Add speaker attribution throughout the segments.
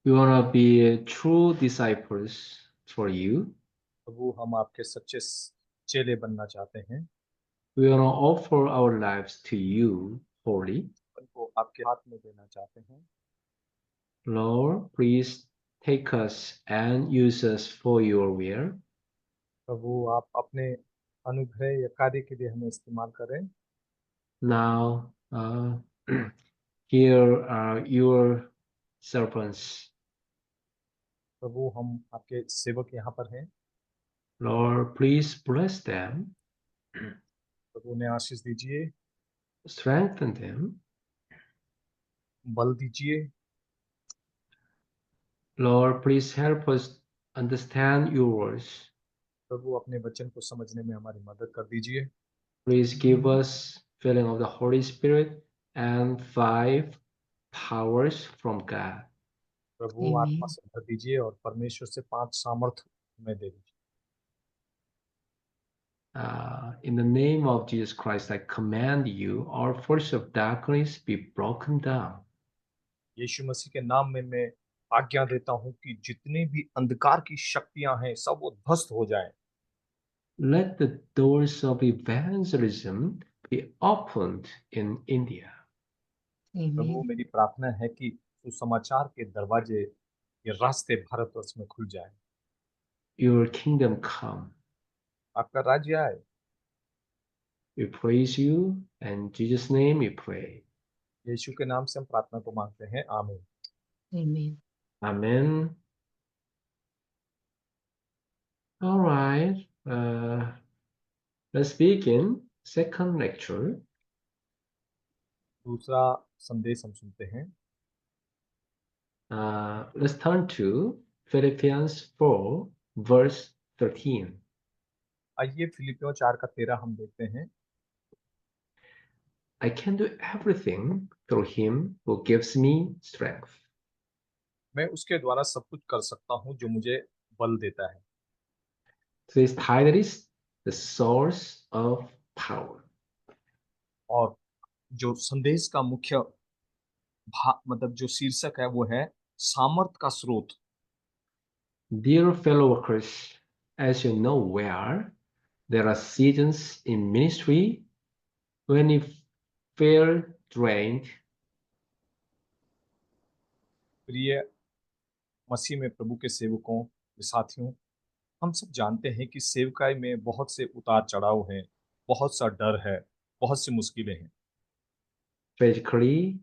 Speaker 1: We want to be true disciples for you.
Speaker 2: प्रभु हम आपके सच्चे चेले बनना चाहते हैं।
Speaker 1: We want to offer our lives to you wholly.
Speaker 2: उनको आपके हाथ में देना चाहते हैं।
Speaker 1: Lord, please take us and use us for your will.
Speaker 2: प्रभु आप अपने अनुग्रह या कार्य के लिए हमें इस्तेमाल करें।
Speaker 1: Now, here are your servants.
Speaker 2: प्रभु हम आपके सेवक यहाँ पर हैं।
Speaker 1: Lord, please bless them,
Speaker 2: प्रभु उन्हें आशीष दीजिए,
Speaker 1: strengthen them.
Speaker 2: बल दीजिए।
Speaker 1: Lord, please help us understand your words.
Speaker 2: प्रभु अपने वचन को समझने में हमारी मदद कर दीजिए।
Speaker 1: Please give us filling of the Holy Spirit and 5 powers from God.
Speaker 2: प्रभु आत्मा
Speaker 3: Amen.
Speaker 2: से भर दीजिए और परमेश्वर से 5 सामर्थ हमें दे दीजिए।
Speaker 1: In the name of Jesus Christ, I command you, all forces of darkness be broken down.
Speaker 2: यीशु मसीह के नाम में मैं आज्ञा देता हूं कि जितनी भी अंधकार की शक्तियां हैं सब वो ध्वस्त हो जाएं।
Speaker 1: Let the doors of evangelism be opened in India.
Speaker 2: Prabhu
Speaker 3: Amen.
Speaker 2: मेरी प्रार्थना है कि सुसमाचार के दरवाजे ये रास्ते भारतवर्ष में खुल जाएं।
Speaker 1: Your kingdom come.
Speaker 2: आपका राज्य आए।
Speaker 1: We praise you, and in Jesus' name we pray.
Speaker 2: यीशु के नाम से हम प्रार्थना को मांगते हैं, आमीन।
Speaker 3: Amen.
Speaker 1: Amen. All right. Let's begin second lecture.
Speaker 2: दूसरा संदेश हम सुनते हैं।
Speaker 1: Let's turn to Philippians 4, verse 13.
Speaker 2: आइए फिलिपियों 4 का 13 हम देखते हैं।
Speaker 1: I can do everything through him who gives me strength.
Speaker 2: मैं उसके द्वारा सब कुछ कर सकता हूँ जो मुझे बल देता है।
Speaker 1: Today's title is The Source of Power.
Speaker 2: और जो संदेश का मुख्य मतलब जो शीर्षक है वो है सामर्थ का स्रोत।
Speaker 1: Dear fellow workers, as you know well, there are seasons in ministry when you feel drained,
Speaker 2: प्रिय मसीह में प्रभु के सेवकों साथियों, हम सब जानते हैं कि सेवकाई में बहुत से उतार चढ़ाव हैं, बहुत सा डर है, बहुत सी मुश्किलें हैं।
Speaker 1: physically,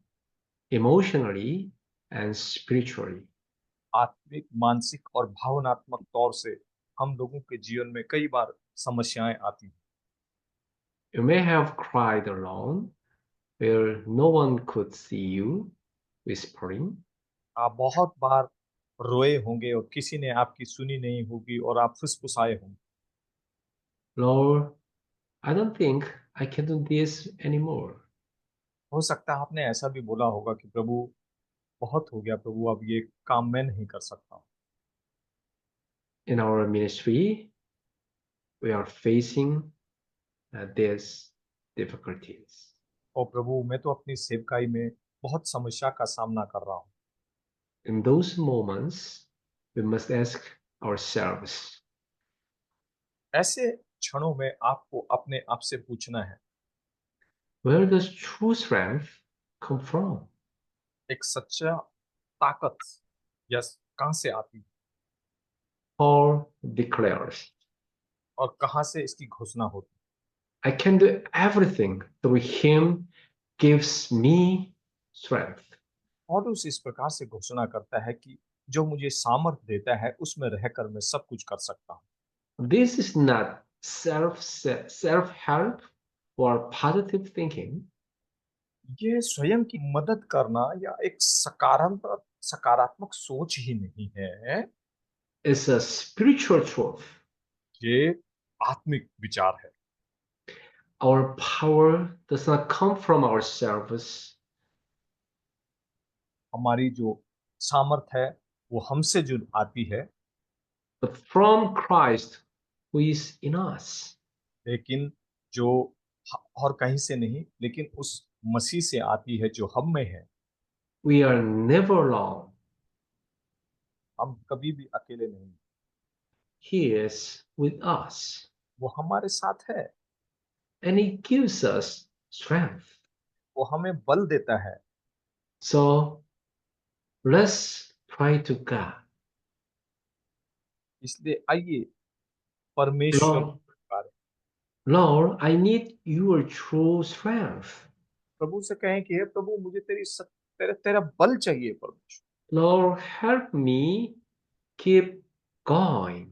Speaker 1: emotionally, and spiritually.
Speaker 2: आत्मिक, मानसिक और भावनात्मक तौर से हम लोगों के जीवन में कई बार समस्याएं आती हैं।
Speaker 1: You may have cried alone where no one could see you, whispering,
Speaker 2: आप बहुत बार रोए होंगे और किसी ने आपकी सुनी नहीं होगी और आप फुसफुसाए होंगे।
Speaker 1: Lord, I don't think I can do this anymore.
Speaker 2: हो सकता है आपने ऐसा भी बोला होगा कि प्रभु बहुत हो गया प्रभु, अब ये काम मैं नहीं कर सकता।
Speaker 1: In our ministry, we are facing these difficulties.
Speaker 2: और प्रभु मैं तो अपनी सेवकाई में बहुत समस्या का सामना कर रहा हूँ।
Speaker 1: In those moments, we must ask ourselves,
Speaker 2: ऐसे क्षणों में आपको अपने आप से पूछना है,
Speaker 1: where does true strength come from?
Speaker 2: एक सच्चा ताकत यस कहाँ से आती है
Speaker 1: Paul declares,
Speaker 2: और कहाँ से इसकी घोषणा होती
Speaker 1: I can do everything through him gives me strength.
Speaker 2: है। और उस इस प्रकार से घोषणा करता है कि जो मुझे सामर्थ देता है उसमें रहकर मैं सब कुछ कर सकता हूँ।
Speaker 1: This is not self-help or positive thinking.
Speaker 2: ये स्वयं की मदद करना या एक सकारात्मक सोच ही नहीं है,
Speaker 1: It's a spiritual truth.
Speaker 2: ये आत्मिक विचार है।
Speaker 1: Our power does not come from ourselves,
Speaker 2: हमारी जो सामर्थ है वो हमसे जो आती है,
Speaker 1: but from Christ who is in us.
Speaker 2: लेकिन जो और कहीं से नहीं, लेकिन उस मसीह से आती है जो हम में है।
Speaker 1: We are never alone.
Speaker 2: हम कभी भी अकेले नहीं हैं।
Speaker 1: He is with us,
Speaker 2: वो हमारे साथ है,
Speaker 1: and He gives us strength.
Speaker 2: वो हमें बल देता है।
Speaker 1: So let's pray to God.
Speaker 2: इसलिए आइए परमेश्वर
Speaker 1: Lord,
Speaker 2: को पुकारें।
Speaker 1: Lord, I need your true strength.
Speaker 2: प्रभु से कहें कि हे प्रभु, मुझे तेरा तेरा बल चाहिए परमेश्वर।
Speaker 1: Lord, help me keep going.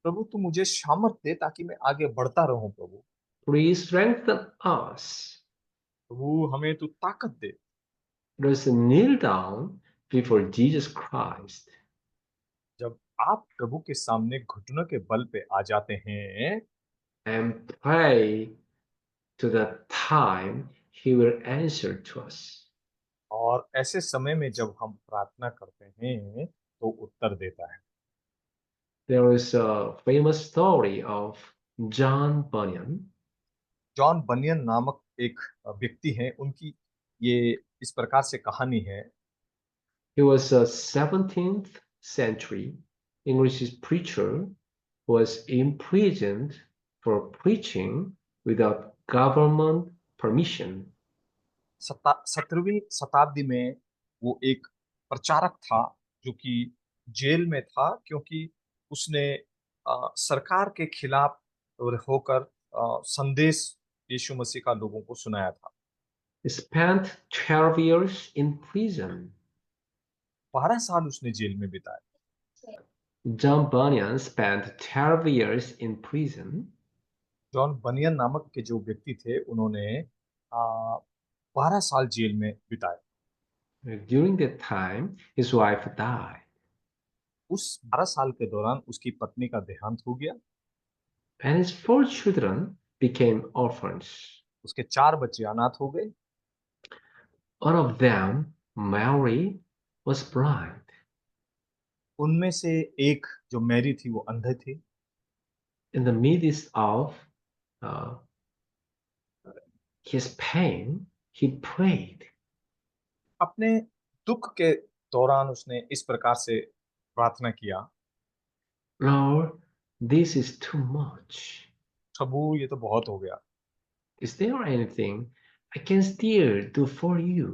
Speaker 2: प्रभु तू मुझे सामर्थ दे ताकि मैं आगे बढ़ता रहूं प्रभु।
Speaker 1: Please strengthen us.
Speaker 2: प्रभु हमें तू ताकत दे।
Speaker 1: Let's kneel down before Jesus Christ
Speaker 2: जब आप प्रभु के सामने घुटनों के बल पे आ जाते हैं
Speaker 1: and pray to the time He will answer to us.
Speaker 2: और ऐसे समय में जब हम प्रार्थना करते हैं तो उत्तर देता है।
Speaker 1: There is a famous story of John Bunyan.
Speaker 2: John Bunyan नामक एक व्यक्ति हैं, उनकी ये इस प्रकार से कहानी है।
Speaker 1: He was a 17th century English preacher who was imprisoned for preaching without government permission.
Speaker 2: 17वीं शताब्दी में वो एक प्रचारक था जो कि जेल में था क्योंकि उसने सरकार के खिलाफ होकर संदेश यीशु मसीह का लोगों को सुनाया था।
Speaker 1: He spent 12 years in prison.
Speaker 2: 12 साल उसने जेल में बिताए।
Speaker 1: John Bunyan spent 12 years in prison.
Speaker 2: John Bunyan नामक के जो व्यक्ति थे उन्होंने 12 साल जेल में बिताए।
Speaker 1: During that time, his wife died,
Speaker 2: उस 12 साल के दौरान उसकी पत्नी का देहांत हो गया।
Speaker 1: and his 4 children became orphans.
Speaker 2: उसके 4 बच्चे अनाथ हो गए।
Speaker 1: One of them, Mary, was blind.
Speaker 2: उनमें से एक जो मैरी थी वो अंधे थी।
Speaker 1: In the midst of uh, his pain, he prayed,
Speaker 2: अपने दुख के दौरान उसने इस प्रकार से प्रार्थना किया,
Speaker 1: Lord, this is too much.
Speaker 2: प्रभु ये तो बहुत हो गया।
Speaker 1: Is there anything I can still do for you?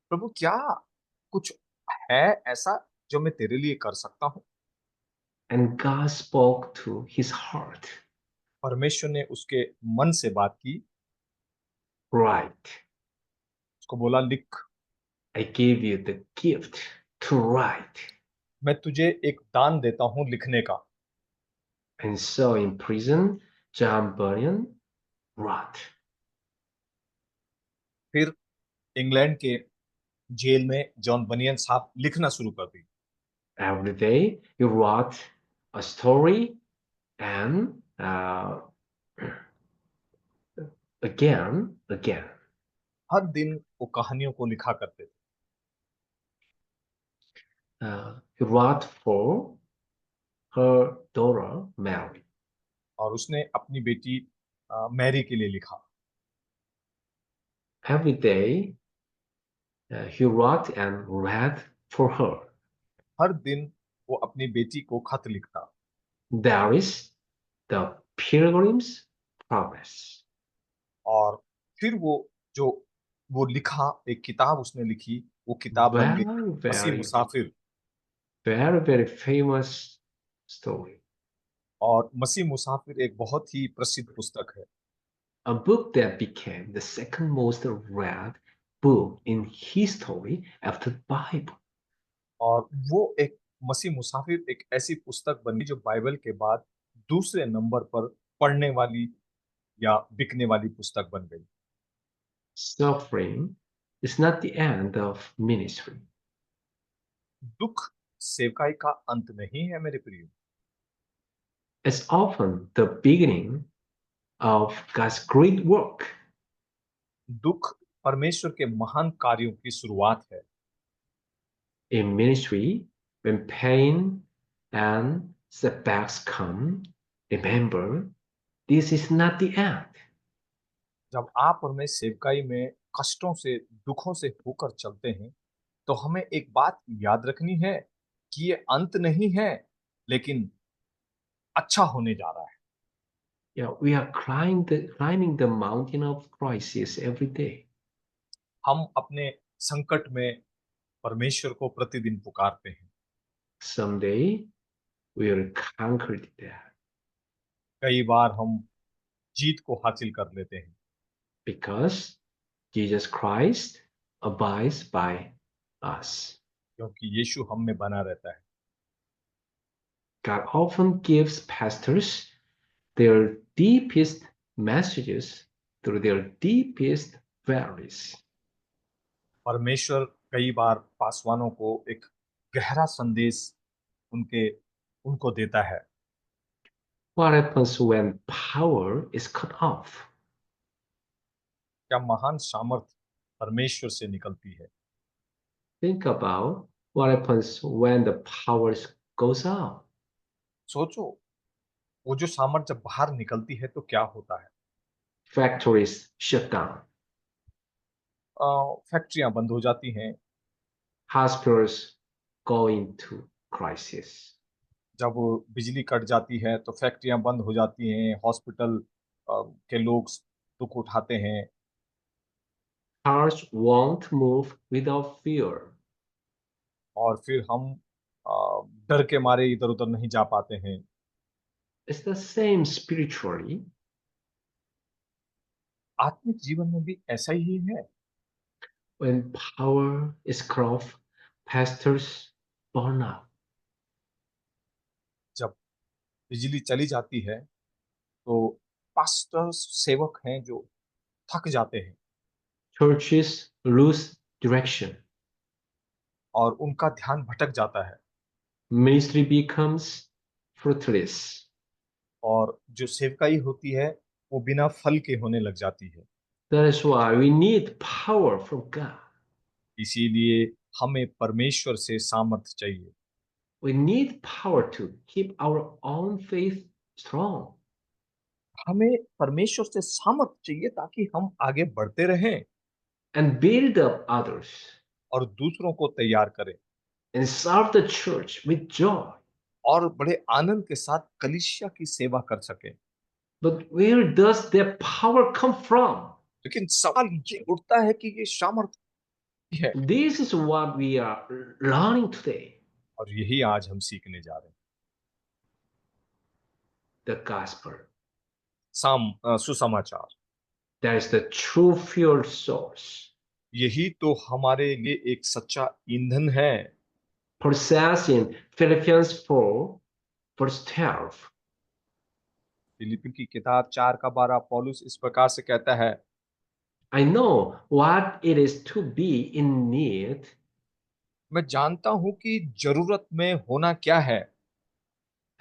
Speaker 2: प्रभु क्या कुछ है ऐसा जो मैं तेरे लिए कर सकता हूँ?
Speaker 1: And God spoke to his heart.
Speaker 2: परमेश्वर ने उसके मन से बात की।
Speaker 1: Write.
Speaker 2: उसको बोला लिख।
Speaker 1: I give you the gift to write.
Speaker 2: मैं तुझे एक दान देता हूँ लिखने का।
Speaker 1: And so in prison, John Bunyan wrote.
Speaker 2: फिर इंग्लैंड के जेल में जॉन बनियन साहब लिखना शुरू कर दी।
Speaker 1: Every day he wrote a story and again.
Speaker 2: हर दिन वो कहानियों को लिखा करते थे।
Speaker 1: He wrote for her daughter Mary.
Speaker 2: और उसने अपनी बेटी मैरी के लिए लिखा।
Speaker 1: Every day he wrote and read for her.
Speaker 2: हर दिन वो अपनी बेटी को खत लिखता।
Speaker 1: There is the Pilgrim's Progress.
Speaker 2: और फिर वो जो वो लिखा, एक किताब उसने लिखी, वो किताब बन गई
Speaker 1: Very,
Speaker 2: मसीह
Speaker 1: very,
Speaker 2: मुसाफिर।
Speaker 1: very, very famous story.
Speaker 2: और मसीह मुसाफिर एक बहुत ही प्रसिद्ध पुस्तक है।
Speaker 1: A book that became the second most read book in history after the Bible.
Speaker 2: और वो एक मसीह मुसाफिर एक ऐसी पुस्तक बनी जो बाइबल के बाद दूसरे नंबर पर पढ़ने वाली या बिकने वाली पुस्तक बन गई।
Speaker 1: Suffering is not the end of ministry.
Speaker 2: दुख सेवकाई का अंत नहीं है मेरे प्रियो।
Speaker 1: It's often the beginning of God's great work.
Speaker 2: दुख परमेश्वर के महान कार्यों की शुरुआत है।
Speaker 1: In ministry, when pain and setbacks come, remember this is not the end.
Speaker 2: जब आप और मैं सेवकाई में कष्टों से दुखों से होकर चलते हैं तो हमें एक बात याद रखनी है कि ये अंत नहीं है, लेकिन अच्छा होने जा रहा है।
Speaker 1: Yeah, we are climbing the mountain of crisis every day.
Speaker 2: हम अपने संकट में परमेश्वर को प्रतिदिन पुकारते हैं।
Speaker 1: Someday we'll conquer that
Speaker 2: कई बार हम जीत को हासिल कर लेते हैं,
Speaker 1: because Jesus Christ abides by us.
Speaker 2: क्योंकि यीशु हम में बना रहता है।
Speaker 1: God often gives pastors their deepest messages through their deepest valleys.
Speaker 2: परमेश्वर कई बार पासवानों को एक गहरा संदेश उनके उनको देता है।
Speaker 1: What happens when power is cut off?
Speaker 2: क्या महान सामर्थ परमेश्वर से निकलती है।
Speaker 1: Think about what happens when the power goes out.
Speaker 2: सोचो, वो जो सामर्थ जब बाहर निकलती है तो क्या होता है।
Speaker 1: Factories shut down,
Speaker 2: फैक्ट्रियां बंद हो जाती हैं।
Speaker 1: hospitals go into crisis.
Speaker 2: जब बिजली कट जाती है तो फैक्ट्रियां बंद हो जाती हैं, हॉस्पिटल के लोग दुख उठाते हैं।
Speaker 1: Cars won't move without fear.
Speaker 2: और फिर हम डर के मारे इधर उधर नहीं जा पाते हैं।
Speaker 1: It's the same spiritually.
Speaker 2: आत्मिक जीवन में भी ऐसा ही है।
Speaker 1: When power is cut off, pastors burn out.
Speaker 2: जब बिजली चली जाती है तो पास्टर सेवक हैं जो थक जाते हैं
Speaker 1: Churches lose direction.
Speaker 2: और उनका ध्यान भटक जाता है।
Speaker 1: Ministry becomes fruitless.
Speaker 2: और जो सेवकाई होती है वो बिना फल के होने लग जाती है।
Speaker 1: That is why we need power from God.
Speaker 2: इसीलिए हमें परमेश्वर से सामर्थ्य चाहिए।
Speaker 1: We need power to keep our own faith strong.
Speaker 2: हमें परमेश्वर से सामर्थ्य चाहिए ताकि हम आगे बढ़ते रहें
Speaker 1: And build up others
Speaker 2: और दूसरों को तैयार करें
Speaker 1: and serve the church with joy.
Speaker 2: और बड़े आनंद के साथ कलीसिया की सेवा कर सकें।
Speaker 1: But where does that power come from?
Speaker 2: लेकिन सवाल ये उठता है कि ये सामर्थ्य है।
Speaker 1: This is what we are learning today.
Speaker 2: और यही आज हम सीखने जा रहे हैं।
Speaker 1: The gospel.
Speaker 2: सुसमाचार,
Speaker 1: That is the true fuel source.
Speaker 2: यही तो हमारे लिए एक सच्चा ईंधन है।
Speaker 1: Paul says in Philippians 4, verse 12,
Speaker 2: फिलिप्पी की किताब 4 का 12 पौलुस इस प्रकार से कहता है,
Speaker 1: I know what it is to be in need,
Speaker 2: मैं जानता हूं कि जरूरत में होना क्या है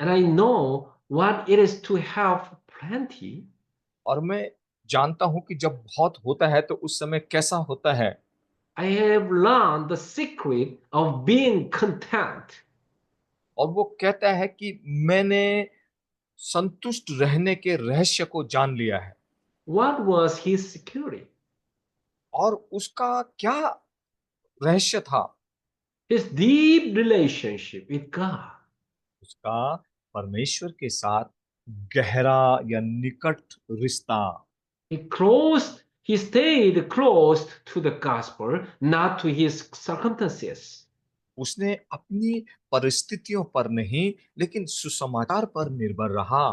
Speaker 1: and I know what it is to have plenty.
Speaker 2: और मैं जानता हूं कि जब बहुत होता है तो उस समय कैसा होता है।
Speaker 1: I have learned the secret of being content.
Speaker 2: और वो कहता है कि मैंने संतुष्ट रहने के रहस्य को जान लिया है।
Speaker 1: What was his security?
Speaker 2: और उसका क्या रहस्य था।
Speaker 1: His deep relationship with God.
Speaker 2: उसका परमेश्वर के साथ गहरा या निकट रिश्ता।
Speaker 1: He stayed close to the gospel, not to his circumstances.
Speaker 2: उसने अपनी परिस्थितियों पर नहीं लेकिन सुसमाचार पर निर्भर रहा।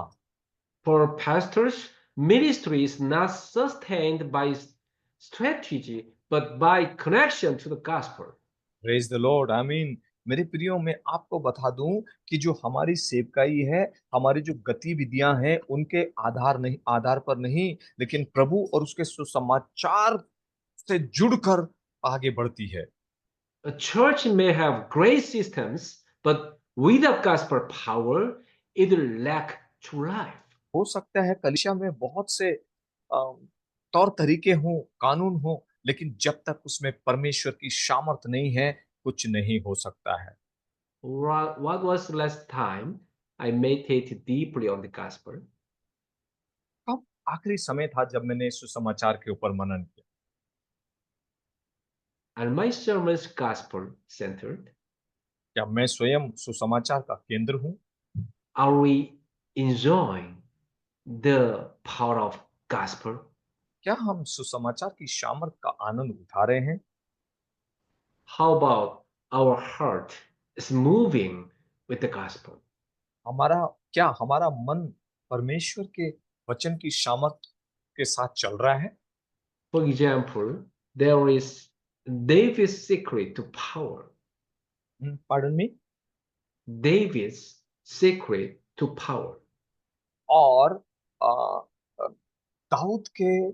Speaker 1: For pastors, ministry is not sustained by strategy, but by connection to the gospel.
Speaker 2: Praise the Lord, आमीन। मेरे प्रियो, मैं आपको बता दूं कि जो हमारी सेवकाई है, हमारी जो गतिविधियां हैं, उनके आधार पर नहीं, लेकिन प्रभु और उसके सुसमाचार से जुड़कर आगे बढ़ती है।
Speaker 1: A church may have great systems, but without gospel power, it will lack true life.
Speaker 2: हो सकता है कलीसिया में बहुत से तौर तरीके हों, कानून हों, लेकिन जब तक उसमें परमेश्वर की सामर्थ नहीं है, कुछ नहीं हो सकता है।
Speaker 1: What was the last time I meditated deeply on the gospel?
Speaker 2: कब आखिरी समय था जब मैंने सुसमाचार के ऊपर मनन किया।
Speaker 1: Are my sermons gospel centered?
Speaker 2: क्या मैं स्वयं सुसमाचार का केंद्र हूँ?
Speaker 1: Are we enjoying the power of gospel?
Speaker 2: क्या हम सुसमाचार की सामर्थ का आनंद उठा रहे हैं?
Speaker 1: How about our heart is moving with the gospel?
Speaker 2: क्या हमारा मन परमेश्वर के वचन की सामर्थ के साथ चल रहा है?
Speaker 1: For example, there is David's secret to power.
Speaker 2: Pardon me.
Speaker 1: David's secret to power.
Speaker 2: और आ, आ, दाऊद के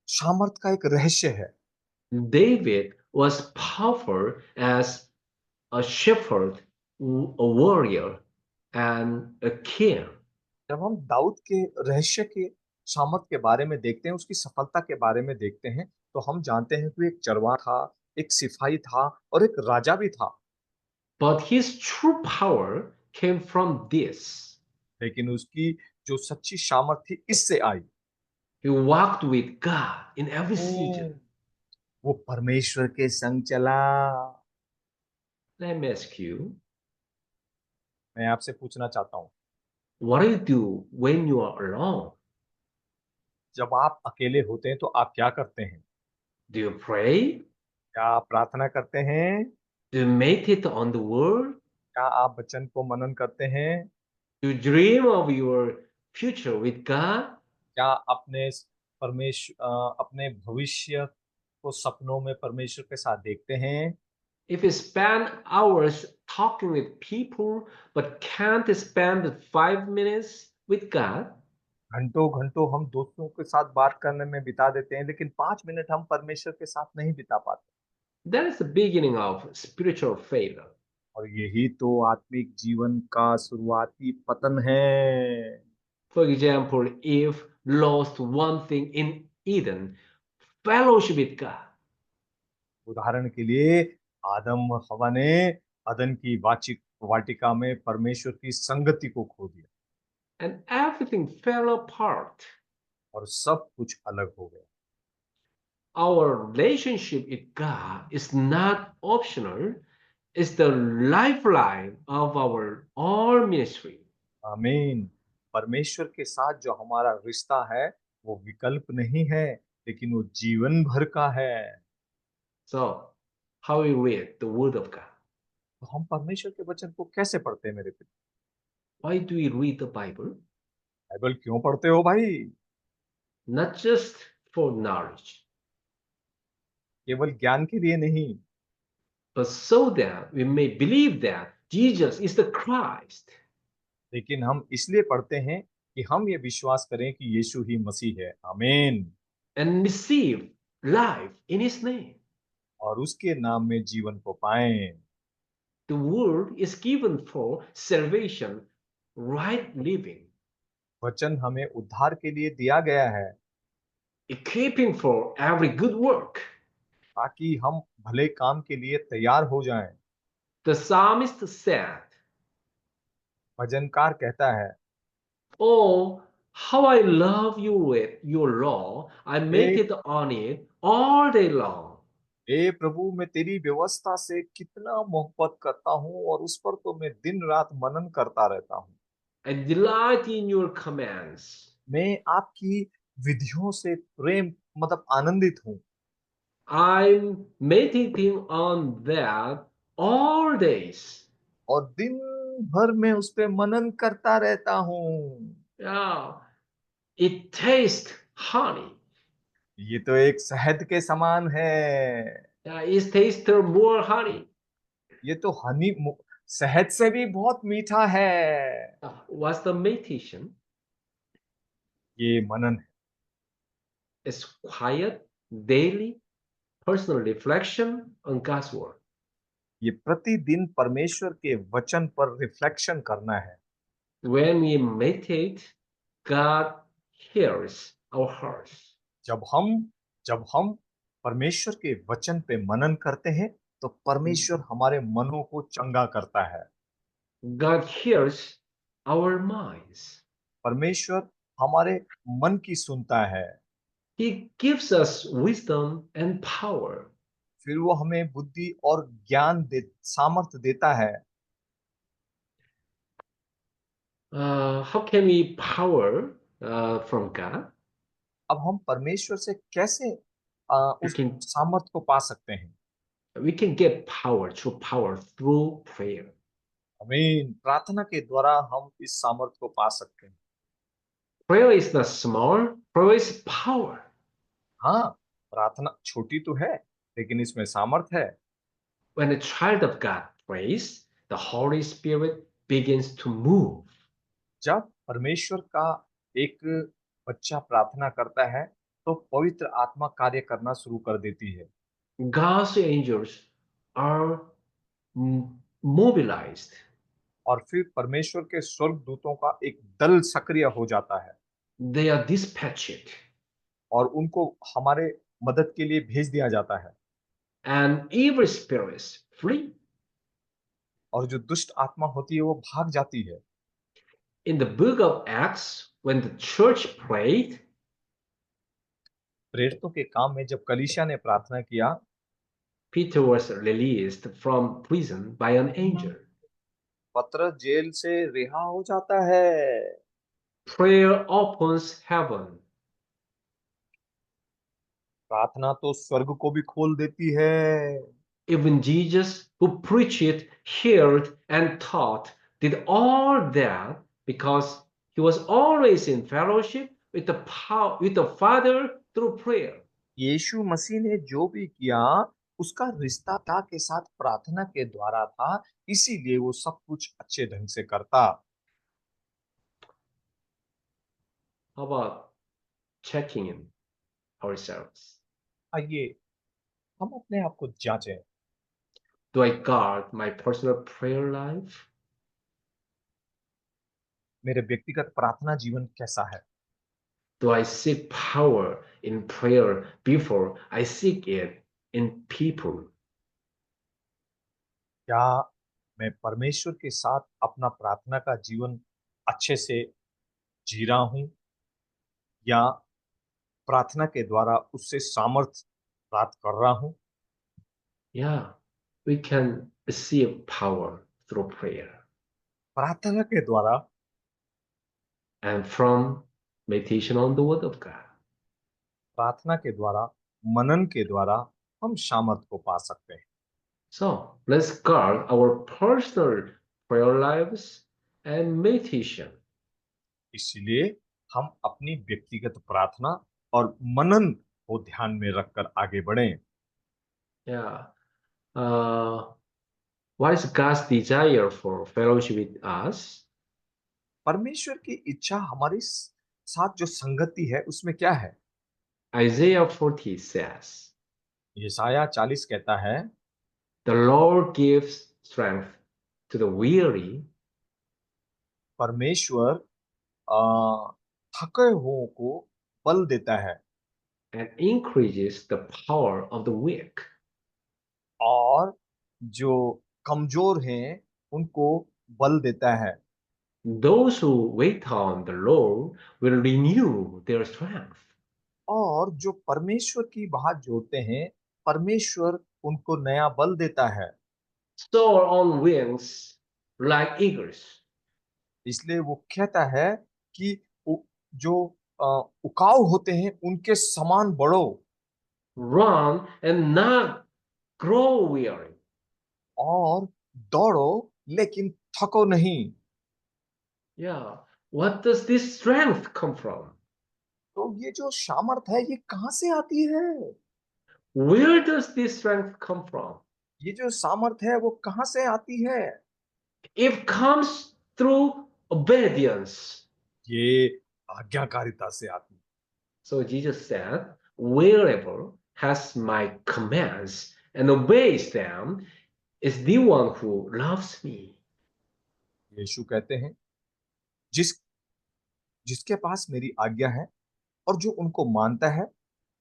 Speaker 2: सामर्थ का एक रहस्य है।
Speaker 1: David was powerful as a shepherd, a warrior, and a king.
Speaker 2: जब हम दाऊद के रहस्य के सामर्थ के बारे में देखते हैं, उसकी सफलता के बारे में देखते हैं, तो हम जानते हैं कि वो एक चरवाहा था, एक सिपाही था और एक राजा भी था।
Speaker 1: But his true power came from this.
Speaker 2: लेकिन उसकी जो सच्ची सामर्थ थी इससे आई।
Speaker 1: He walked with God in every
Speaker 2: O,
Speaker 1: season.
Speaker 2: वो परमेश्वर के संग चला।
Speaker 1: Let me ask you,
Speaker 2: मैं आपसे पूछना चाहता हूँ,
Speaker 1: what do you do when you are alone?
Speaker 2: जब आप अकेले होते हैं तो आप क्या करते हैं?
Speaker 1: Do you pray?
Speaker 2: क्या आप प्रार्थना करते हैं?
Speaker 1: Do you meditate on the word?
Speaker 2: क्या आप वचन को मनन करते हैं?
Speaker 1: Do you dream of your future with God?
Speaker 2: क्या अपने भविष्य को सपनों में परमेश्वर के साथ देखते हैं?
Speaker 1: If you spend hours talking with people but can't spend 5 minutes with God,
Speaker 2: घंटों घंटों हम दोस्तों के साथ बात करने में बिता देते हैं, लेकिन 5 मिनट हम परमेश्वर के साथ नहीं बिता पाते।
Speaker 1: that is the beginning of spiritual failure.
Speaker 2: और यही तो आत्मिक जीवन का शुरुआती पतन है।
Speaker 1: For example, if lost one thing in Eden, fellowship with God,
Speaker 2: उदाहरण के लिए आदम और हवा ने अदन की वाचिक वाटिका में परमेश्वर की संगति को खो दिया
Speaker 1: and everything fell apart.
Speaker 2: और सब कुछ अलग हो गया।
Speaker 1: Our relationship with God is not optional, it's the lifeline of our all ministry.
Speaker 2: आमीन। परमेश्वर के साथ जो हमारा रिश्ता है वो विकल्प नहीं है, लेकिन वो जीवन भर का है।
Speaker 1: So, how we read the Word of God?
Speaker 2: तो हम परमेश्वर के वचन को कैसे पढ़ते हैं मेरे पिता?
Speaker 1: Why do we read the Bible?
Speaker 2: Bible क्यों पढ़ते हो भाई?
Speaker 1: Not just for knowledge,
Speaker 2: केवल ज्ञान के लिए नहीं,
Speaker 1: but so that we may believe that Jesus is the Christ
Speaker 2: लेकिन हम इसलिए पढ़ते हैं कि हम ये विश्वास करें कि यीशु ही मसीह है। आमीन।
Speaker 1: and receive life in His name.
Speaker 2: और उसके नाम में जीवन को पाएं।
Speaker 1: The Word is given for salvation, right living,
Speaker 2: वचन हमें उद्धार के लिए दिया गया है
Speaker 1: equipping for every good work.
Speaker 2: ताकि हम भले काम के लिए तैयार हो जाएं।
Speaker 1: The psalmist said,
Speaker 2: भजनकार कहता है,
Speaker 1: "Oh, how I love your law! I
Speaker 2: hey
Speaker 1: meditate on it all day long."
Speaker 2: हे प्रभु, मैं तेरी व्यवस्था से कितना मोहब्बत करता हूँ और उस पर तो मैं दिन रात मनन करता रहता हूँ।
Speaker 1: I delight in your commands.
Speaker 2: मैं आपकी विधियों से प्रेम आनंदित हूँ
Speaker 1: I'm meditating on that all days.
Speaker 2: और दिन भर मैं उस पे मनन करता रहता हूँ।
Speaker 1: Yeah, it tastes honey.
Speaker 2: ये तो एक शहद के समान है।
Speaker 1: Yeah, it tastes more honey.
Speaker 2: ये तो शहद से भी बहुत मीठा है।
Speaker 1: What's the meditation?
Speaker 2: ये मनन है।
Speaker 1: It's quiet, daily, personal reflection on God's word.
Speaker 2: ये प्रतिदिन परमेश्वर के वचन पर रिफ्लेक्शन करना है।
Speaker 1: When we meditate, God hears our hearts.
Speaker 2: जब हम जब हम परमेश्वर के वचन पे मनन करते हैं तो परमेश्वर हमारे मनों को चंगा करता है।
Speaker 1: God hears our minds.
Speaker 2: परमेश्वर हमारे मन की सुनता है।
Speaker 1: He gives us wisdom and power.
Speaker 2: फिर वो हमें बुद्धि और ज्ञान दे, सामर्थ्य देता है।
Speaker 1: How can we power from God?
Speaker 2: अब हम परमेश्वर से कैसे
Speaker 1: We
Speaker 2: उस
Speaker 1: can
Speaker 2: सामर्थ्य को पा सकते हैं?
Speaker 1: we can get power through prayer.
Speaker 2: आमीन। प्रार्थना के द्वारा हम इस सामर्थ्य को पा सकते हैं।
Speaker 1: Prayer is not small. Prayer is power.
Speaker 2: हाँ, प्रार्थना छोटी तो है, लेकिन इसमें सामर्थ्य है।
Speaker 1: When a child of God prays, the Holy Spirit begins to move.
Speaker 2: जब परमेश्वर का एक बच्चा प्रार्थना करता है, तो पवित्र आत्मा कार्य करना शुरू कर देती है।
Speaker 1: God's angels are mobilized.
Speaker 2: और फिर परमेश्वर के स्वर्गदूतों का एक दल सक्रिय हो जाता है
Speaker 1: They are dispatched,
Speaker 2: और उनको हमारे मदद के लिए भेज दिया जाता है।
Speaker 1: and evil spirits flee.
Speaker 2: और जो दुष्ट आत्मा होती है वो भाग जाती है।
Speaker 1: In the book of Acts, when the church prayed,
Speaker 2: प्रेरितों के काम में जब कलीसिया ने प्रार्थना किया,
Speaker 1: Peter was released from prison by an angel.
Speaker 2: पतरस जेल से रिहा हो जाता है।
Speaker 1: Prayer opens heaven.
Speaker 2: प्रार्थना तो स्वर्ग को भी खोल देती है।
Speaker 1: Even Jesus, who preached, healed, and taught, did all that because he was always in fellowship with with the Father through prayer.
Speaker 2: यीशु मसीह ने जो भी किया, उसका रिश्ता पिता के साथ प्रार्थना के द्वारा था, इसीलिए वो सब कुछ अच्छे ढंग से करता।
Speaker 1: How about checking in ourselves?
Speaker 2: आइए हम अपने आप को जांचें।
Speaker 1: Do I guard my personal prayer life?
Speaker 2: मेरे व्यक्तिगत प्रार्थना जीवन कैसा है?
Speaker 1: Do I seek power in prayer before I seek it in people?
Speaker 2: क्या मैं परमेश्वर के साथ अपना प्रार्थना का जीवन अच्छे से जी रहा हूं, या प्रार्थना के द्वारा उससे सामर्थ्य प्राप्त कर रहा हूं?
Speaker 1: Yeah, we can receive power through prayer
Speaker 2: प्रार्थना के द्वारा
Speaker 1: and from meditation on the Word of God.
Speaker 2: प्रार्थना के द्वारा मनन के द्वारा हम सामर्थ्य को पा सकते हैं।
Speaker 1: So let's guard our personal prayer lives and meditation.
Speaker 2: इसलिए हम अपनी व्यक्तिगत प्रार्थना और मनन को ध्यान में रखकर आगे बढ़ें।
Speaker 1: Yeah. Uh, what is God's desire for fellowship with us?
Speaker 2: परमेश्वर की इच्छा हमारी साथ जो संगति है उसमें क्या है?
Speaker 1: Isaiah 40 says,
Speaker 2: यशायाह 40 कहता है,
Speaker 1: the Lord gives strength to the weary
Speaker 2: परमेश्वर थके हुओं को बल देता है
Speaker 1: and increases the power of the weak.
Speaker 2: और जो कमजोर हैं उनको बल देता है।
Speaker 1: Those who wait on the Lord will renew their strength.
Speaker 2: और जो परमेश्वर की बात जोड़ते हैं, परमेश्वर उनको नया बल देता है।
Speaker 1: Soar on wings like eagles.
Speaker 2: इसलिए वो कहता है कि जो उकाऊ होते हैं उनके समान बढ़ो
Speaker 1: Run and not grow weary.
Speaker 2: और दौड़ो लेकिन थको नहीं।
Speaker 1: Yeah. What does this strength come from?
Speaker 2: तो ये जो सामर्थ है ये कहाँ से आती है?
Speaker 1: Where does this strength come from?
Speaker 2: ये जो सामर्थ है वो कहाँ से आती है?
Speaker 1: It comes through obedience.
Speaker 2: ये आज्ञाकारिता से आती है।
Speaker 1: So Jesus said, wherever has my commands and obeys them is the one who loves me.
Speaker 2: यीशु कहते हैं, जिस जिसके पास मेरी आज्ञा है और जो उनको मानता है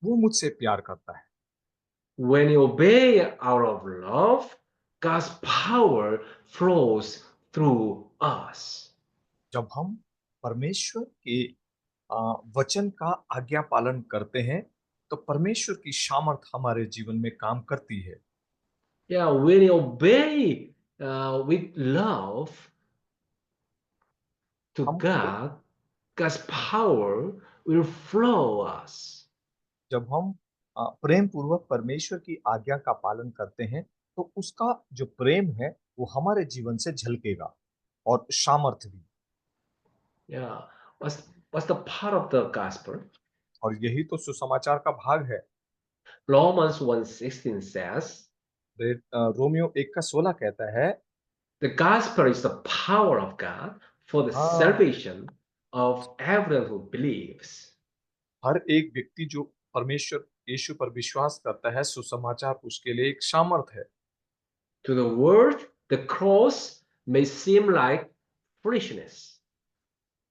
Speaker 2: वो मुझसे प्यार करता है।
Speaker 1: When you obey out of love, God's power flows through us.
Speaker 2: जब हम परमेश्वर के वचन का आज्ञा पालन करते हैं तो परमेश्वर की सामर्थ हमारे जीवन में काम करती है।
Speaker 1: Yeah, when you obey with love to
Speaker 2: हम
Speaker 1: God, God's power will flow us.
Speaker 2: जब हम प्रेम पूर्वक परमेश्वर की आज्ञा का पालन करते हैं, तो उसका जो प्रेम है वो हमारे जीवन से झलकेगा और सामर्थ भी।
Speaker 1: Yeah, what's the part of the gospel?
Speaker 2: और यही तो सुसमाचार का भाग है।
Speaker 1: Romans 1:16 says,
Speaker 2: रोमियो 1:16 कहता है,
Speaker 1: the gospel is the power of God for the
Speaker 2: हाँ,
Speaker 1: salvation of everyone who believes.
Speaker 2: हर एक व्यक्ति जो परमेश्वर यीशु पर विश्वास करता है, सुसमाचार उसके लिए एक सामर्थ है।
Speaker 1: To the world, the cross may seem like foolishness,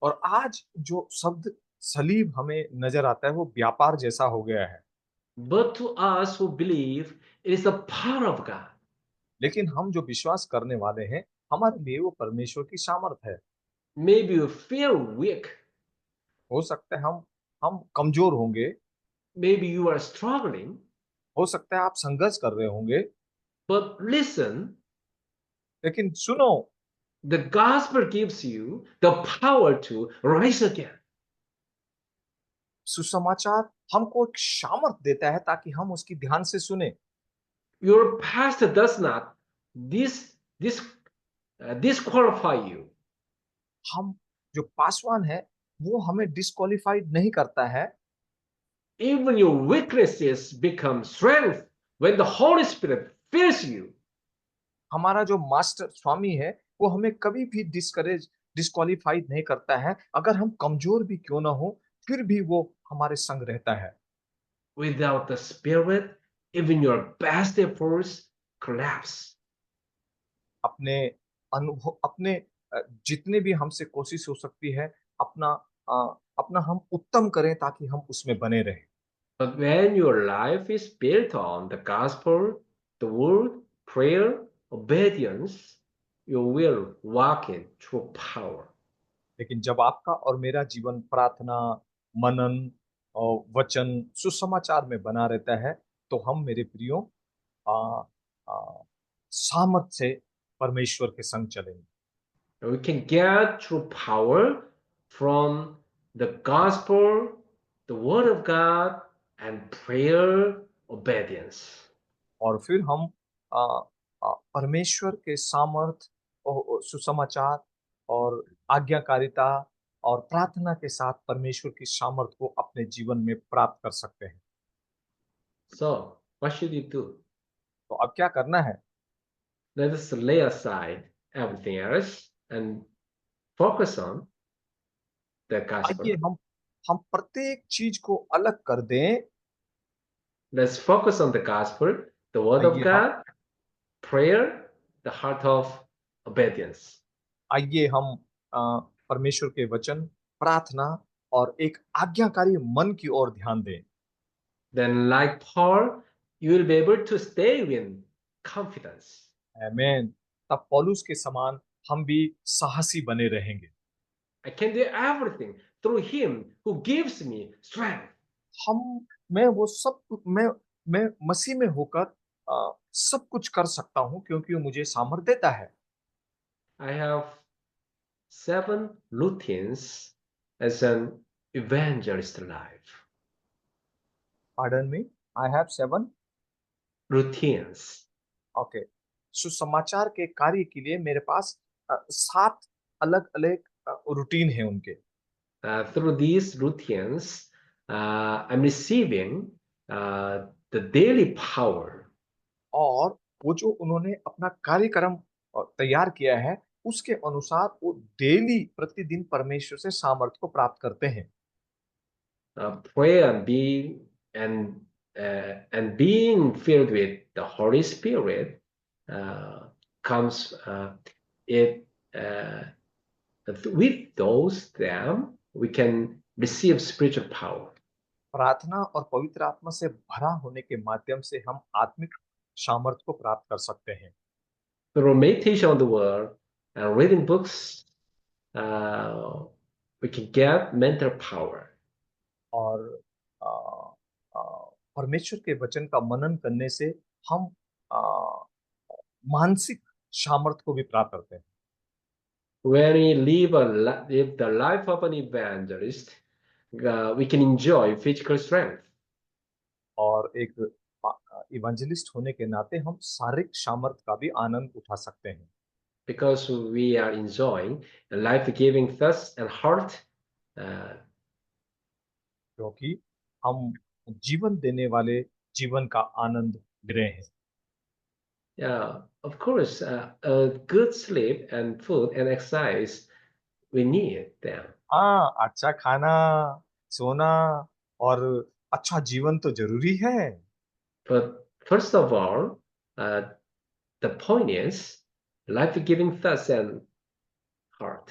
Speaker 2: और आज जो शब्द सलीब हमें नजर आता है वो व्यापार जैसा हो गया है।
Speaker 1: but to us who believe, it is the power of God.
Speaker 2: लेकिन हम जो विश्वास करने वाले हैं, हमारे लिए वो परमेश्वर की सामर्थ है।
Speaker 1: Maybe you feel weak,
Speaker 2: हो सकता है हम कमजोर होंगे,
Speaker 1: maybe you are struggling,
Speaker 2: हो सकता है आप संघर्ष कर रहे होंगे,
Speaker 1: but listen,
Speaker 2: लेकिन सुनो,
Speaker 1: the gospel gives you the power to rise again.
Speaker 2: सुसमाचार हमको एक सामर्थ देता है ताकि हम उसकी ध्यान से सुने।
Speaker 1: Your past does not this disqualify you.
Speaker 2: हम जो पासवान है वो हमें डिस्क्वालिफाइड नहीं करता है।
Speaker 1: Even your weaknesses become strength when the Holy Spirit fills you.
Speaker 2: हमारा जो मास्टर स्वामी है वो हमें कभी भी डिस्क्वालिफाइड नहीं करता है। अगर हम कमजोर भी क्यों ना हो, फिर भी वो हमारे संग रहता है।
Speaker 1: Without the Spirit, even your best efforts collapse.
Speaker 2: अपने अनुभव अपने जितने भी हमसे कोशिश हो सकती है, अपना अपना हम उत्तम करें ताकि हम उसमें बने रहें।
Speaker 1: But when your life is built on the gospel, the word, prayer, obedience, you will walk in true power.
Speaker 2: लेकिन जब आपका और मेरा जीवन प्रार्थना, मनन और वचन, सुसमाचार में बना रहता है, तो हम मेरे प्रियो आ, आ, सामर्थ से परमेश्वर के संग चलेंगे।
Speaker 1: And we can get true power from the gospel, the word of God, and prayer obedience.
Speaker 2: और फिर हम आ, परमेश्वर के सामर्थ और सुसमाचार और आज्ञाकारिता और प्रार्थना के साथ परमेश्वर की सामर्थ को अपने जीवन में प्राप्त कर सकते हैं।
Speaker 1: So, what should you do?
Speaker 2: तो अब क्या करना है?
Speaker 1: Let us lay aside everything else and focus on the
Speaker 2: आइए
Speaker 1: gospel.
Speaker 2: हम प्रत्येक चीज को अलग कर दें।
Speaker 1: Let's focus on the gospel, the word of
Speaker 2: आइए हम
Speaker 1: God, prayer, the heart of obedience.
Speaker 2: आइए हम परमेश्वर के वचन, प्रार्थना और एक आज्ञाकारी मन की ओर ध्यान दें।
Speaker 1: Then, like Paul, you will be able to stay with confidence.
Speaker 2: आमेन। तब पौलुस के समान हम भी साहसी बने रहेंगे।
Speaker 1: I can do everything through Him who gives me strength.
Speaker 2: हम मैं वो सब मैं मसीह में होकर सब कुछ कर सकता हूँ क्योंकि वो मुझे सामर्थ देता है।
Speaker 1: I have 7 routines as an evangelist life.
Speaker 2: Pardon me, I have 7।
Speaker 1: Routines.
Speaker 2: Okay, सुसमाचार के कार्य के लिए मेरे पास 7 अलग अलग रूटीन है उनके।
Speaker 1: Through these routines, I'm receiving the daily power.
Speaker 2: और वो जो उन्होंने अपना कार्यक्रम तैयार किया है, उसके अनुसार वो डेली प्रतिदिन परमेश्वर से सामर्थ को प्राप्त करते हैं।
Speaker 1: Pray and and being filled with the Holy Spirit comes it with those them we can receive spiritual power.
Speaker 2: प्रार्थना और पवित्र आत्मा से भरा होने के माध्यम से हम आत्मिक सामर्थ को प्राप्त कर सकते हैं।
Speaker 1: Through meditation on the word and reading books, uh, we can get mental power.
Speaker 2: और परमेश्वर के वचन का मनन करने से हम आ, मानसिक सामर्थ्य को भी प्राप्त करते हैं।
Speaker 1: When we live the life of an evangelist, we can enjoy physical strength
Speaker 2: और एक इवेंजलिस्ट होने के नाते हम शारीरिक सामर्थ्य का भी आनंद उठा सकते हैं,
Speaker 1: because we are enjoying a life-giving thirst and heart. Uh,
Speaker 2: क्योंकि हम जीवन देने वाले जीवन का आनंद ले रहे हैं।
Speaker 1: yeah, of course, a good sleep and food and exercise, we need them.
Speaker 2: हाँ, अच्छा खाना, सोना और अच्छा जीवन तो जरूरी है।
Speaker 1: But first of all, the point is life-giving thirst and heart.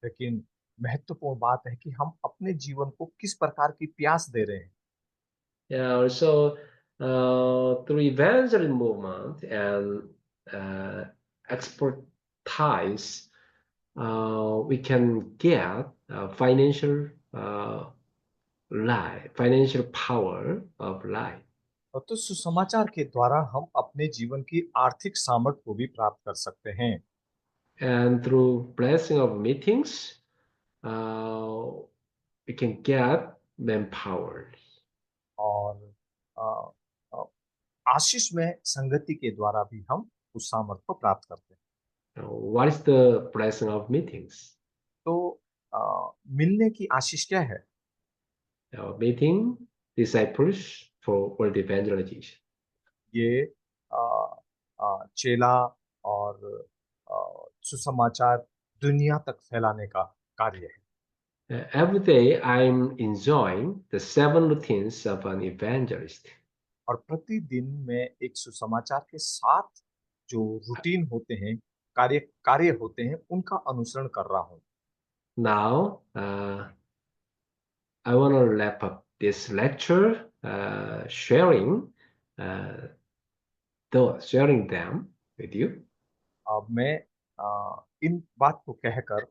Speaker 2: लेकिन महत्वपूर्ण बात है कि हम अपने जीवन को किस प्रकार की प्यास दे रहे हैं।
Speaker 1: Yeah, also through evangelism movement and uh, expertise, we can get financial life, financial power of life.
Speaker 2: और तो सुसमाचार के द्वारा हम अपने जीवन की आर्थिक सामर्थ्य को भी प्राप्त कर सकते हैं।
Speaker 1: And through blessing of meetings, uh, we can get manpower.
Speaker 2: और अ, अ, आशीष में संगति के द्वारा भी हम उस सामर्थ्य को प्राप्त करते हैं।
Speaker 1: What is the blessing of meetings?
Speaker 2: तो मिलने की आशीष क्या है?
Speaker 1: Meeting disciples for world evangelization.
Speaker 2: ये अ, चेला और सुसमाचार दुनिया तक फैलाने का कार्य है।
Speaker 1: Every day I'm enjoying the 7 routines of an evangelist.
Speaker 2: और प्रतिदिन मैं एक सुसमाचार के साथ जो रूटीन होते हैं, कार्य कार्य होते हैं, उनका अनुसरण कर रहा हूँ।
Speaker 1: Now, I want to wrap up this lecture, uh, sharing them with you.
Speaker 2: अब मैं इन बात को कहकर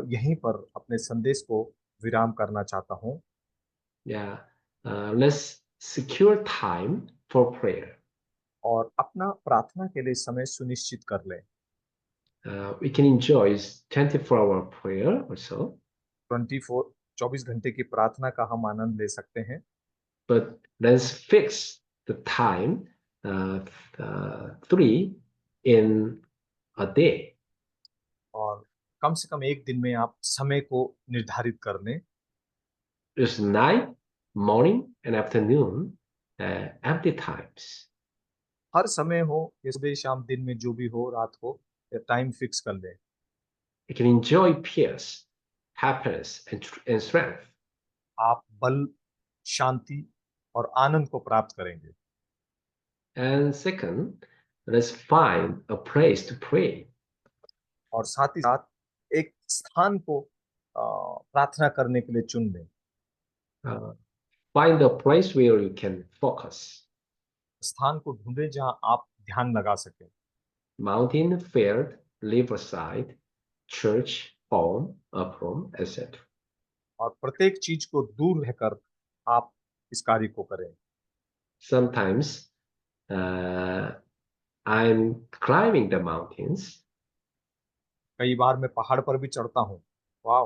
Speaker 2: यहीं पर अपने संदेश को विराम करना चाहता हूँ।
Speaker 1: Yeah, let's secure time for prayer.
Speaker 2: और अपना प्रार्थना के लिए समय सुनिश्चित कर लें।
Speaker 1: We can enjoy 24-hour prayer also,
Speaker 2: 24 घंटे की प्रार्थना का हम आनंद ले सकते हैं,
Speaker 1: but let's fix the time, 3 in a day.
Speaker 2: और कम से कम एक दिन में आप समय को निर्धारित कर लें।
Speaker 1: It's night, morning, and afternoon, empty times.
Speaker 2: हर समय हो, ये सुबह शाम दिन में जो भी हो, रात को टाइम फिक्स कर लें।
Speaker 1: You can enjoy peace, happiness, and strength.
Speaker 2: आप बल, शांति और आनंद को प्राप्त करेंगे।
Speaker 1: And second, let's find a place to pray.
Speaker 2: और साथ ही साथ एक स्थान को प्रार्थना करने के लिए चुन लें।
Speaker 1: Uh, find a place where you can focus.
Speaker 2: स्थान को ढूंढें जहां आप ध्यान लगा सकें।
Speaker 1: Mountain, field, riverside, church, home, up home, etc.
Speaker 2: और प्रत्येक चीज को दूर रहकर आप इस कार्य को करें।
Speaker 1: Sometimes uh, I'm climbing the mountains.
Speaker 2: कई बार मैं पहाड़ पर भी चढ़ता हूँ। वाह!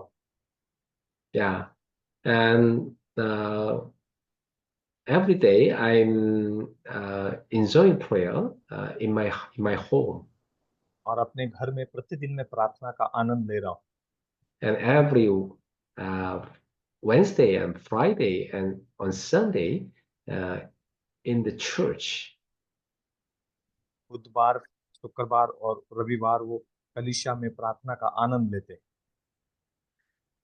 Speaker 1: Yeah, and every day I'm enjoying prayer in my home,
Speaker 2: और अपने घर में प्रतिदिन मैं प्रार्थना का आनंद ले रहा हूँ।
Speaker 1: and every uh, Wednesday and Friday and on Sunday uh, in the church.
Speaker 2: बुधवार, शुक्रवार और रविवार वो कलीसिया में प्रार्थना का आनंद लेते हैं।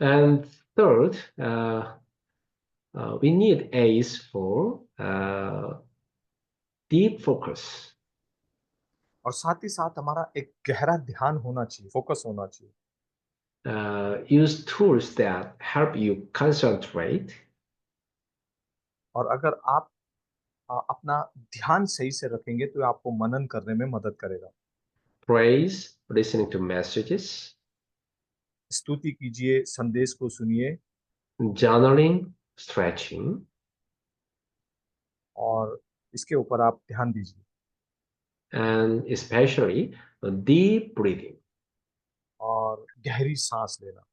Speaker 1: And third, we need A's for deep focus.
Speaker 2: और साथ ही साथ हमारा एक गहरा ध्यान होना चाहिए, फोकस होना चाहिए।
Speaker 1: Use tools that help you concentrate.
Speaker 2: और अगर आप अपना ध्यान सही से रखेंगे तो आपको मनन करने में मदद करेगा।
Speaker 1: Praise, listening to messages,
Speaker 2: स्तुति कीजिए, संदेश को सुनिए,
Speaker 1: journaling, stretching,
Speaker 2: और इसके ऊपर आप ध्यान दीजिए,
Speaker 1: and especially deep breathing.
Speaker 2: और गहरी सांस लेना,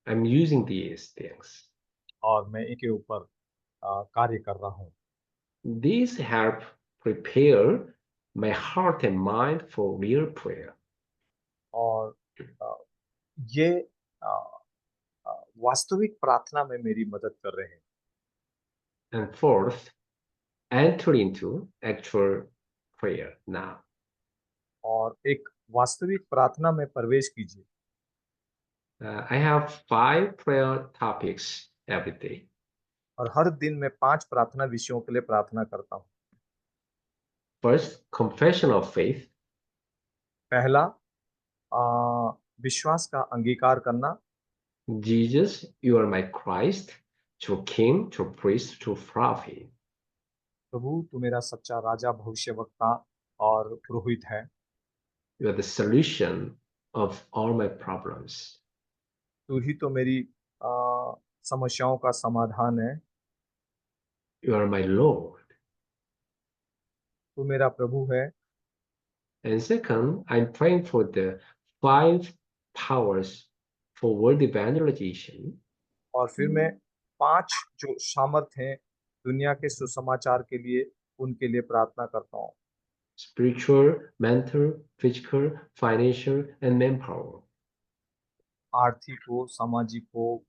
Speaker 1: I'm using these things.
Speaker 2: और मैं इनके ऊपर कार्य कर रहा हूँ।
Speaker 1: These help prepare my heart and mind for real prayer.
Speaker 2: और अ, ये अ, वास्तविक प्रार्थना में मेरी मदद कर रहे हैं।
Speaker 1: And fourth, enter into actual prayer now.
Speaker 2: और एक वास्तविक प्रार्थना में प्रवेश कीजिए।
Speaker 1: I have 5 prayer topics every day.
Speaker 2: और हर दिन मैं 5 प्रार्थना विषयों के लिए प्रार्थना करता हूँ।
Speaker 1: First, confession of faith.
Speaker 2: पहला विश्वास का अंगीकार करना।
Speaker 1: Jesus, you are my Christ, true King, true priest, true prophet.
Speaker 2: प्रभु तू मेरा सच्चा राजा, भविष्यवक्ता और पुरोहित है।
Speaker 1: You are the solution of all my problems.
Speaker 2: तू ही तो मेरी समस्याओं का समाधान है।
Speaker 1: You are my Lord.
Speaker 2: तू मेरा प्रभु है।
Speaker 1: And second, I'm praying for the 5 powers for world evangelization.
Speaker 2: और फिर मैं 5 जो सामर्थ हैं दुनिया के सुसमाचार के लिए, उनके लिए प्रार्थना करता हूँ।
Speaker 1: Spiritual, mental, physical, financial, and manpower.
Speaker 2: आर्थिक हो, सामाजिक हो,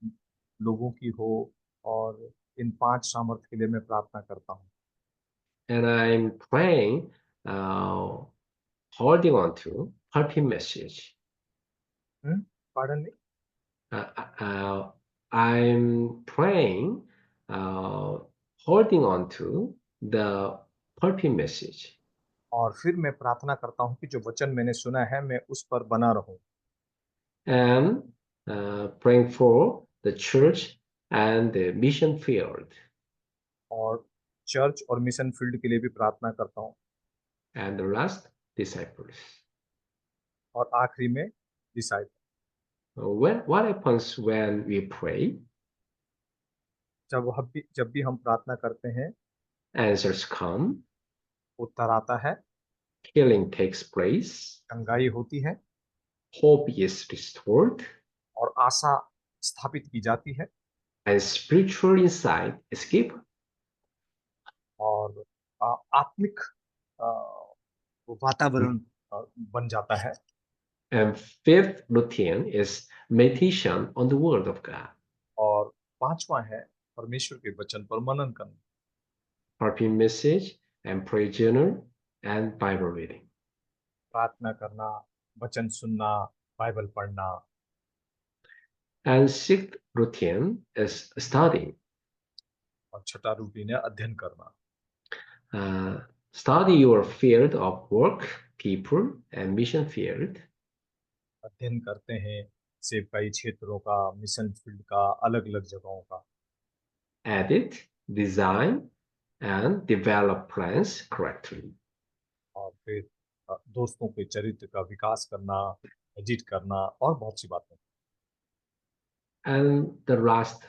Speaker 2: लोगों की हो, और इन 5 सामर्थ के लिए मैं प्रार्थना करता हूँ।
Speaker 1: And I'm praying, uh, holding on to happy message.
Speaker 2: Pardon me?
Speaker 1: Uh, uh, I'm praying, uh, holding on to the happy message.
Speaker 2: और फिर मैं प्रार्थना करता हूँ कि जो वचन मैंने सुना है मैं उस पर बना रहूं।
Speaker 1: And praying for the church and the mission field.
Speaker 2: और चर्च और मिशन फील्ड के लिए भी प्रार्थना करता हूँ।
Speaker 1: And the last, disciples.
Speaker 2: और आखिरी में disciple.
Speaker 1: What happens when we pray?
Speaker 2: जब भी हम प्रार्थना करते हैं,
Speaker 1: Answers come,
Speaker 2: उत्तर आता है,
Speaker 1: healing takes place,
Speaker 2: चंगाई होती है,
Speaker 1: hope is restored,
Speaker 2: और आशा स्थापित की जाती है,
Speaker 1: and spiritual insight is given.
Speaker 2: और आत्मिक आ, वातावरण बन जाता है।
Speaker 1: And fifth routine is meditation on the Word of God.
Speaker 2: और 5वां है परमेश्वर के वचन पर मनन करना।
Speaker 1: Happy message and prayer journal and Bible reading.
Speaker 2: प्रार्थना करना, वचन सुनना, बाइबल पढ़ना।
Speaker 1: And sixth routine is studying.
Speaker 2: और छठा रूटीन है अध्ययन करना।
Speaker 1: Study your field of work, people, and mission field.
Speaker 2: अध्ययन करते हैं सेवकाई क्षेत्रों का, मिशन फील्ड का, अलग अलग जगहों का।
Speaker 1: Edit, design, and develop plans correctly.
Speaker 2: और फिर दोस्तों के चरित्र का विकास करना, एडिट करना, और बहुत सी बातें।
Speaker 1: And the last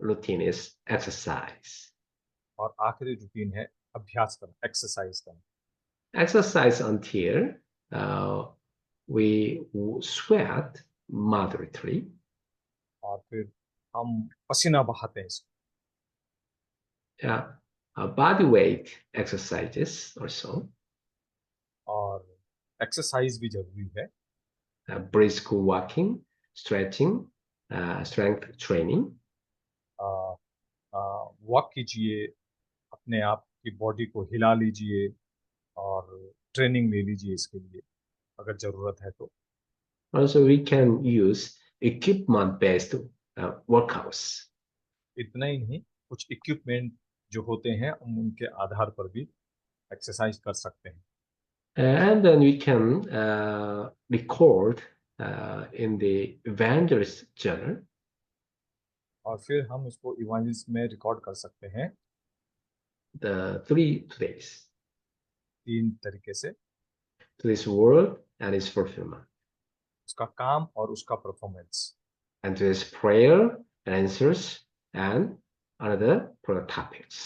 Speaker 1: routine is exercise.
Speaker 2: और आखिरी रूटीन है अभ्यास करना, एक्सरसाइज करना।
Speaker 1: Exercise until we sweat moderately.
Speaker 2: और फिर हम पसीना बहाते हैं इसको।
Speaker 1: Body weight exercises also.
Speaker 2: और एक्सरसाइज भी जरूरी है।
Speaker 1: Brisk walking, stretching, strength training.
Speaker 2: Walk कीजिए, अपने आप की बॉडी को हिला लीजिए, और ट्रेनिंग ले लीजिए इसके लिए अगर जरूरत है तो।
Speaker 1: Also, we can use equipment-based workouts.
Speaker 2: इतना ही नहीं, कुछ इक्विपमेंट जो होते हैं हम उनके आधार पर भी एक्सरसाइज कर सकते हैं।
Speaker 1: And then we can record in the Evangelist Journal.
Speaker 2: और फिर हम इसको इवेंजलिस्ट में रिकॉर्ड कर सकते हैं
Speaker 1: The 3 days.
Speaker 2: 3 तरीके से।
Speaker 1: To this word and its fulfillment.
Speaker 2: उसका काम और उसका performance.
Speaker 1: And to this prayer and answers and other prayer topics.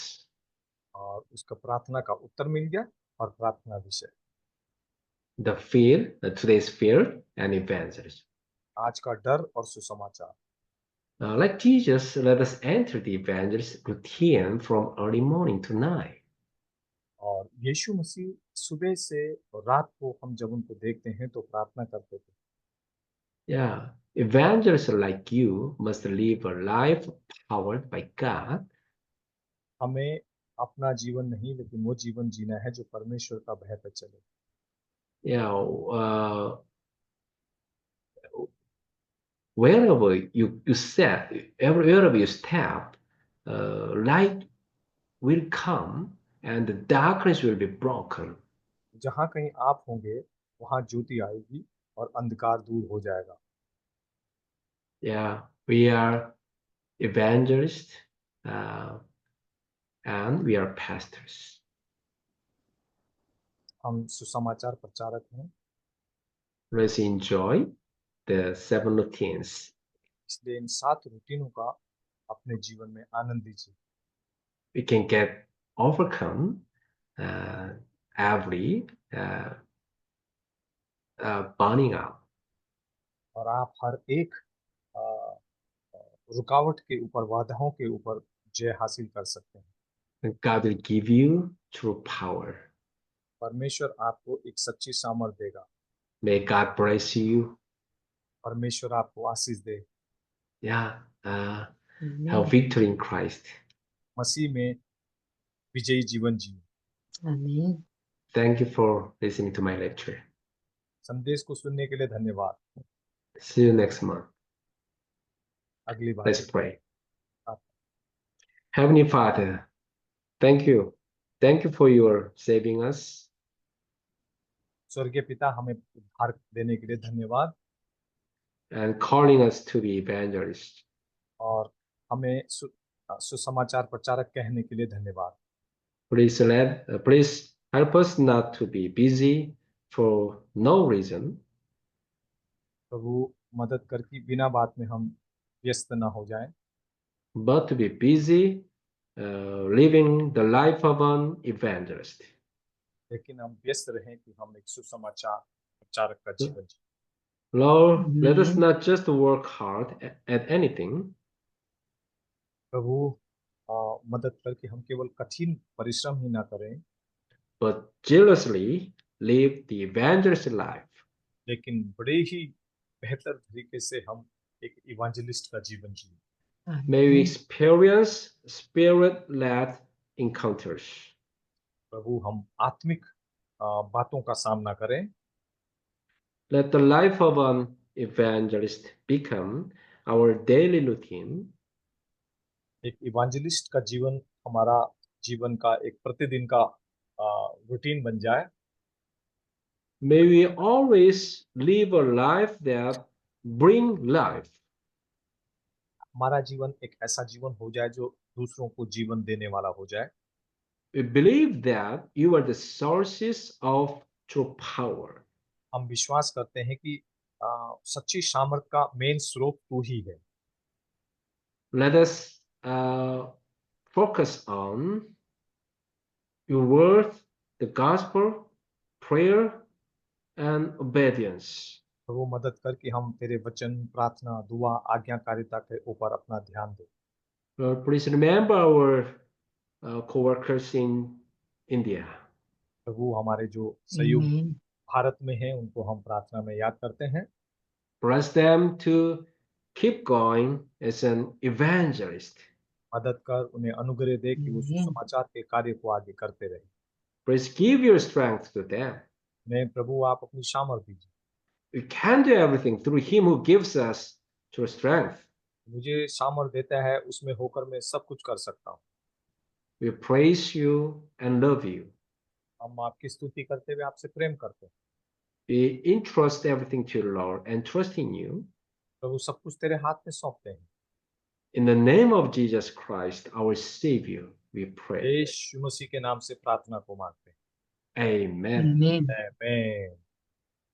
Speaker 2: और उसका प्रार्थना का उत्तर मिल गया और प्रार्थना विषय
Speaker 1: The field, today's field, and evangelism.
Speaker 2: आज का डर और सुसमाचार।
Speaker 1: Like Jesus, let us enter the evangelist routine from early morning to night.
Speaker 2: और यीशु मसीह सुबह से रात को हम जब उनको देखते हैं तो प्रार्थना करते थे।
Speaker 1: Yeah, evangelists like you must live a life powered by God.
Speaker 2: हमें अपना जीवन नहीं लेकिन वो जीवन जीना है जो परमेश्वर का भय पे चले।
Speaker 1: Yeah, wherever you step, wherever you step, light will come and the darkness will be broken.
Speaker 2: जहाँ कहीं आप होंगे वहाँ ज्योति आएगी और अंधकार दूर हो जाएगा।
Speaker 1: Yeah, we are evangelists and we are pastors.
Speaker 2: हम सुसमाचार प्रचारक हैं,
Speaker 1: Let's enjoy the 7 routines.
Speaker 2: इसलिए इन 7 रूटीनों का अपने जीवन में आनंद लीजिए।
Speaker 1: We can get overcome uh, every burning out.
Speaker 2: और आप हर एक अ, अ, रुकावट के ऊपर, बाधाओं के ऊपर जय हासिल कर सकते हैं।
Speaker 1: God will give you true power.
Speaker 2: परमेश्वर आपको एक सच्ची सामर्थ देगा।
Speaker 1: May God bless you.
Speaker 2: परमेश्वर आपको आशीष दे।
Speaker 1: Yeah, have victory in Christ.
Speaker 2: मसीह में विजयी जीवन जिए।
Speaker 3: आमीन।
Speaker 1: Thank you for listening to my lecture.
Speaker 2: संदेश को सुनने के लिए धन्यवाद।
Speaker 1: See you next month.
Speaker 2: अगली बार
Speaker 1: Let's pray. Heavenly Father, thank you. Thank you for your saving us.
Speaker 2: स्वर्गीय पिता, हमें उद्धार देने के लिए धन्यवाद
Speaker 1: And calling us to be evangelists.
Speaker 2: और हमें सुसमाचार प्रचारक कहने के लिए धन्यवाद।
Speaker 1: Please help us not to be busy for no reason.
Speaker 2: प्रभु मदद कर कि बिना बात में हम व्यस्त ना हो जाएं,
Speaker 1: But to be busy living the life of an evangelist.
Speaker 2: लेकिन हम व्यस्त रहें कि हम एक सुसमाचार प्रचारक का जीवन जिएं।
Speaker 1: Lord, let us
Speaker 3: Amen.
Speaker 1: not just work hard at anything,
Speaker 2: प्रभु मदद कर कि हम केवल कठिन परिश्रम ही ना करें,
Speaker 1: but jealously live the evangelist life.
Speaker 2: लेकिन बड़े ही बेहतर तरीके से हम एक इवांजेलिस्ट का जीवन जिए।
Speaker 1: May we
Speaker 3: आमीन।
Speaker 1: experience spirit-led encounters.
Speaker 2: प्रभु हम आत्मिक बातों का सामना करें।
Speaker 1: Let the life of an evangelist become our daily routine.
Speaker 2: एक इवांजेलिस्ट का जीवन हमारा जीवन का एक प्रतिदिन का रूटीन बन जाए।
Speaker 1: May we always live a life that bring life.
Speaker 2: हमारा जीवन एक ऐसा जीवन हो जाए जो दूसरों को जीवन देने वाला हो जाए।
Speaker 1: We believe that you are the sources of true power.
Speaker 2: हम विश्वास करते हैं कि सच्ची सामर्थ का मेन स्रोत तू ही है।
Speaker 1: Let us focus on your word, the gospel, prayer, and obedience.
Speaker 2: प्रभु मदद कर कि हम तेरे वचन, प्रार्थना, दुआ, आज्ञाकारिता के ऊपर अपना ध्यान दें।
Speaker 1: Lord, please remember our co-workers in India.
Speaker 2: प्रभु हमारे जो सहयोग
Speaker 3: आमीन।
Speaker 2: भारत में हैं उनको हम प्रार्थना में याद करते हैं।
Speaker 1: Bless them to keep going as an evangelist.
Speaker 2: मदद कर उन्हें अनुग्रह दे कि वो
Speaker 3: आमीन।
Speaker 2: सुसमाचार के कार्य को आगे करते रहे।
Speaker 1: Please give your strength to them.
Speaker 2: मैं प्रभु आप अपनी सामर्थ दीजिए।
Speaker 1: We can do everything through Him who gives us true strength.
Speaker 2: मुझे सामर्थ देता है, उसमें होकर मैं सब कुछ कर सकता हूँ।
Speaker 1: We praise you and love you.
Speaker 2: हम आपकी स्तुति करते हुए आपसे प्रेम करते हैं।
Speaker 1: We entrust everything to the Lord and trust in you.
Speaker 2: प्रभु सब कुछ तेरे हाथ में सौंपते हैं।
Speaker 1: In the name of Jesus Christ, our Savior, we pray.
Speaker 2: यीशु मसीह के नाम से प्रार्थना को मांगते हैं।
Speaker 1: Amen.
Speaker 3: आमीन।
Speaker 2: आमीन।